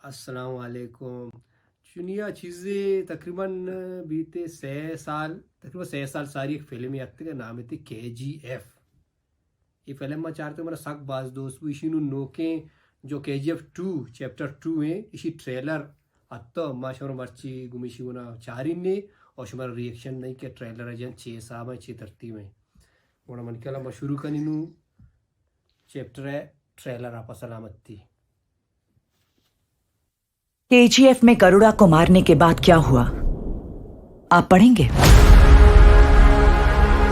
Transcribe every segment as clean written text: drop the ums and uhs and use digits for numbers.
अस्सलाम वालेकुम। चुनिया चीज़ें तकरीबन बीते 6 साल तकरीबन 6 साल सारी एक फिल्म याद का नाम है KGF। ये फिल्म में चाहते मेरा सक बाज दोस्त वो इसी नोके जो KGF 2 चैप्टर 2 है इसी ट्रेलर अत्तो माशवर मर्ची गुमिशी गुना चारिन ने और शुमार रिएक्शन नहीं के ट्रेलर है जन 6 साल में 6 धरती में वोना मन के अलावा शुरू करनी नू चैप्टर है ट्रेलर आप सलामती। KGF में गरुड़ा को मारने के बाद क्या हुआ आप पढ़ेंगे।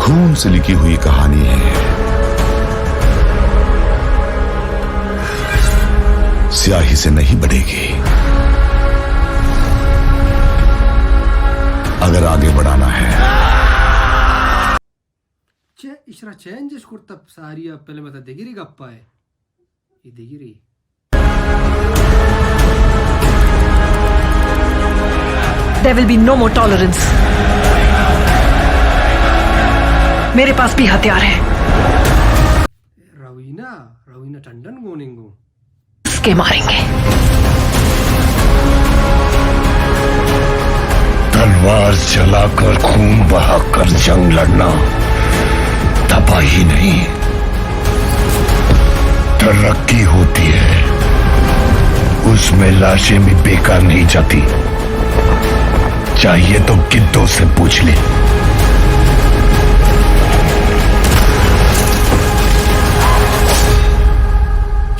खून से लिखी हुई कहानी है, स्याही से नहीं बढ़ेगी। अगर आगे बढ़ाना है इशरा चेंजेस कुर्ता सारी पहले बता देगी री गप्पा है ये देगी री। There will be no more tolerance. मेरे पास भी हथियार है। रवीना टंडन गोनेंगो इसके मारेंगे। तलवार चलाकर खून बहाकर जंग लड़ना तबाही नहीं तरक्की होती है। उसमें लाशें भी बेकार नहीं जाती। चाहिए तो गिद्धों से पूछ ले।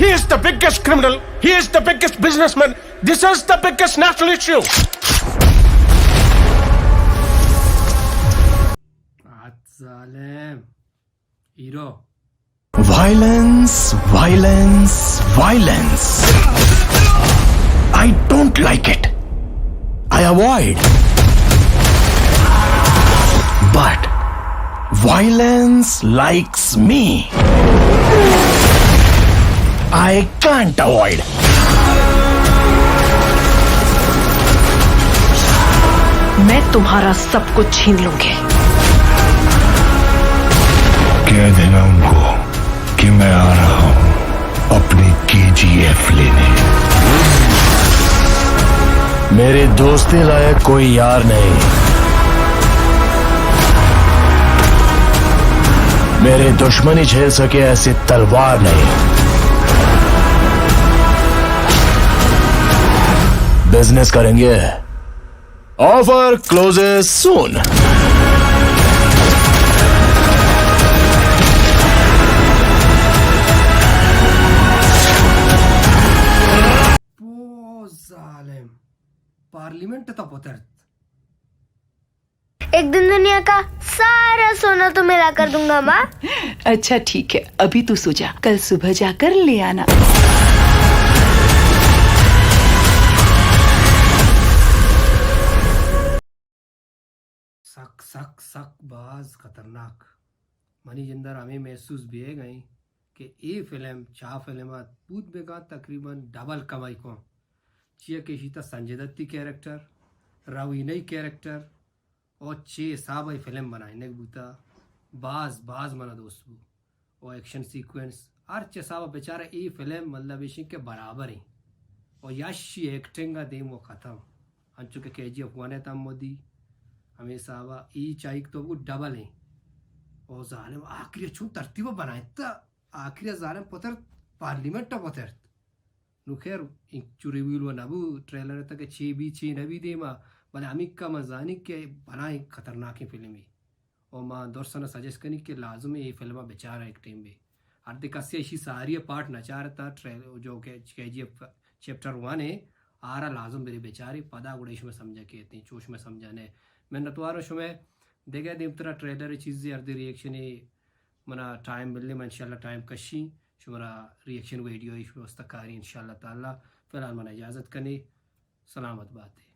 He is the biggest criminal. He is the biggest businessman. This is the biggest national issue. Zalim. Hero. Violence, violence, violence. I don't like it. I avoid. But violence likes me. I can't avoid. मैं तुम्हारा सब कुछ छीन लूंगी। कह देना उनको कि मैं आ रहा हूं अपनी KGF लेने। मेरे दोस्ती लायक कोई यार नहीं। मेरे दुश्मनी झेल सके ऐसी तलवार नहीं। बिजनेस करेंगे। ऑफर क्लोजेस सून। जालिम पार्लियामेंट तक उतर। एक दिन दुनिया का सारा सोना तो मिला कर दूंगा माँ। अच्छा ठीक है, अभी तू सो जा, कल सुबह जाकर ले आना। सक सक सक बाज खतरनाक मनी जिंदर हमें महसूस भी है गई कि ये फिल्म चाह फिल्म पूत बेगा तकरीबन डबल कमाई को चिया के शीता संजय दत्ती कैरेक्टर रवीनई कैरेक्टर और 6 साल भाई फिल्म बनाने बूता बाज बाज मना दोस्तों और एक्शन सीक्वेंस हर 6 साल बेचारा ये फिल्म मतलब इसी के बराबर ही और याशी एक्टिंग का देम वो ख़त्म हम चुके KGF 1 तम मोदी हमेशा ई चाहिए तो वो डबल है और जालिम आखिरी छू तरतीब बनाए तो आखिरी जालिम पतर पार्लियामेंट तो पतर नु खैर चू रिव्यू नबू ट्रेलर तक 6 नबी दे माँ भले हमी का मजानी के बनाए खतरनाक ही फिल्म है और माँ दोस्तों सजेस्ट करनी के लाजम ये फिल्म बेचारा एक टाइम में अर्ध कस्य ऐसी सारी पार्ट नचा रहा ट्रेलर जो KGF चैप्टर 1 है आरा लाजम मेरे बेचारे पदा गुड़ेश में समझा के इतनी चोश में समझाने मैं नतवार शुमें देगा देव तरह ट्रेलर चीज़ें अर्धे रिएक्शन है मना टाइम मिलने में इंशाल्लाह टाइम कशी शुमरा रिएक्शन वीडियो इस व्यवस्था कारी इंशाल्लाह ताला फिलहाल मना इजाज़त करने सलामत बात है।